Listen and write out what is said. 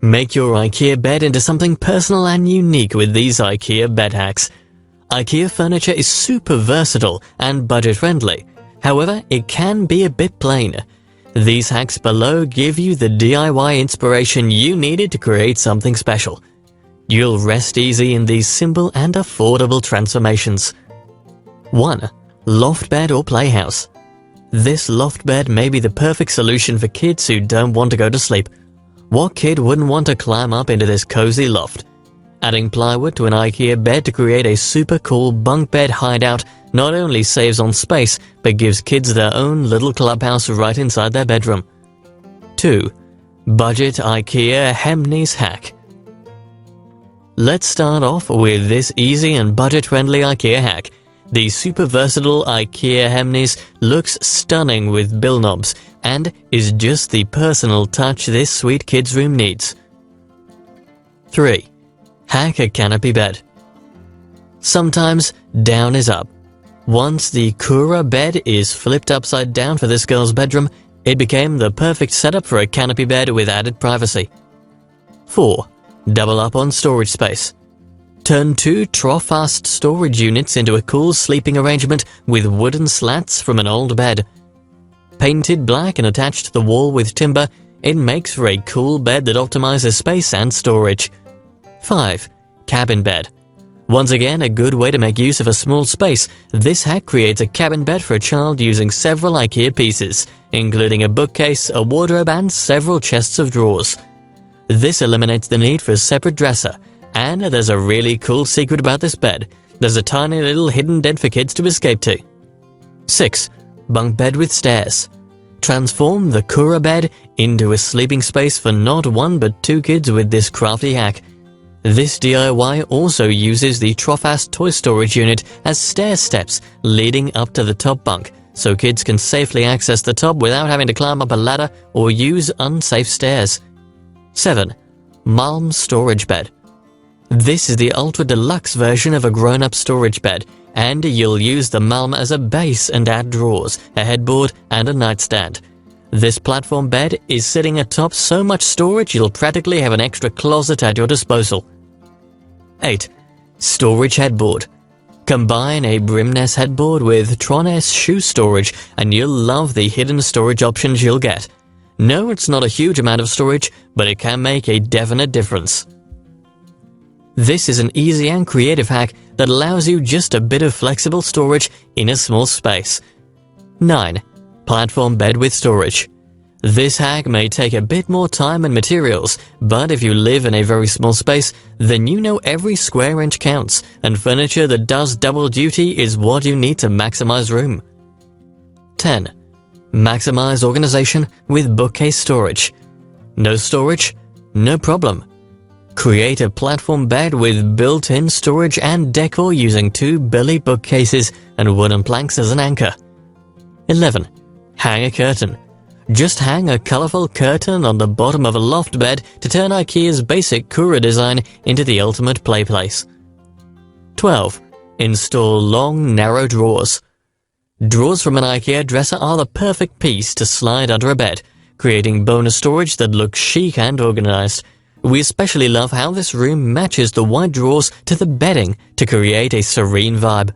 Make your IKEA bed into something personal and unique with these IKEA bed hacks. IKEA furniture is super versatile and budget-friendly. However, it can be a bit plain. These hacks below give you the DIY inspiration you needed to create something special. You'll rest easy in these simple and affordable transformations. 1. Loft bed or playhouse. This loft bed may be the perfect solution for kids who don't want to go to sleep. What kid wouldn't want to climb up into this cozy loft? Adding plywood to an IKEA bed to create a super cool bunk bed hideout not only saves on space, but gives kids their own little clubhouse right inside their bedroom. 2. Budget IKEA Hemknees hack. Let's start off with this easy and budget-friendly IKEA hack. The super versatile IKEA Hemknees looks stunning with bill knobs and is just the personal touch this sweet kid's room needs. 3. Hack a canopy bed. Sometimes down is up. Once the Cura bed is flipped upside down for this girl's bedroom, it became the perfect setup for a canopy bed with added privacy. 4. Double up on storage space. Turn 2 Trofast storage units into a cool sleeping arrangement with wooden slats from an old bed. Painted black and attached to the wall with timber, it makes for a cool bed that optimizes space and storage. 5. Cabin bed. Once again, a good way to make use of a small space, this hack creates a cabin bed for a child using several IKEA pieces, including a bookcase, a wardrobe, and several chests of drawers. This eliminates the need for a separate dresser, and there's a really cool secret about this bed. There's a tiny little hidden den for kids to escape to. 6. Bunk bed with stairs. Transform the Cura bed into a sleeping space for not 1 but 2 kids with this crafty hack. This DIY also uses the Trofast toy storage unit as stair steps leading up to the top bunk, so kids can safely access the top without having to climb up a ladder or use unsafe stairs. 7. Malm storage bed. This is the ultra deluxe version of a grown-up storage bed, and you'll use the Malm as a base and add drawers, a headboard, and a nightstand. This platform bed is sitting atop so much storage you'll practically have an extra closet at your disposal. 8. Storage headboard. Combine a Brimness headboard with Troness shoe storage and you'll love the hidden storage options you'll get. No, it's not a huge amount of storage, but it can make a definite difference. This is an easy and creative hack that allows you just a bit of flexible storage in a small space. 9. Platform bed with storage. This hack may take a bit more time and materials, but if you live in a very small space, then you know every square inch counts, and furniture that does double duty is what you need to maximize room. 10. Maximize organization with bookcase storage. No storage? No problem. Create a platform bed with built-in storage and decor using 2 Billy bookcases and wooden planks as an anchor. 11. Hang a curtain. Just hang a colorful curtain on the bottom of a loft bed to turn IKEA's basic Cura design into the ultimate play place. 12. Install long, narrow drawers. Drawers from an IKEA dresser are the perfect piece to slide under a bed, creating bonus storage that looks chic and organized. We especially love how this room matches the white drawers to the bedding to create a serene vibe.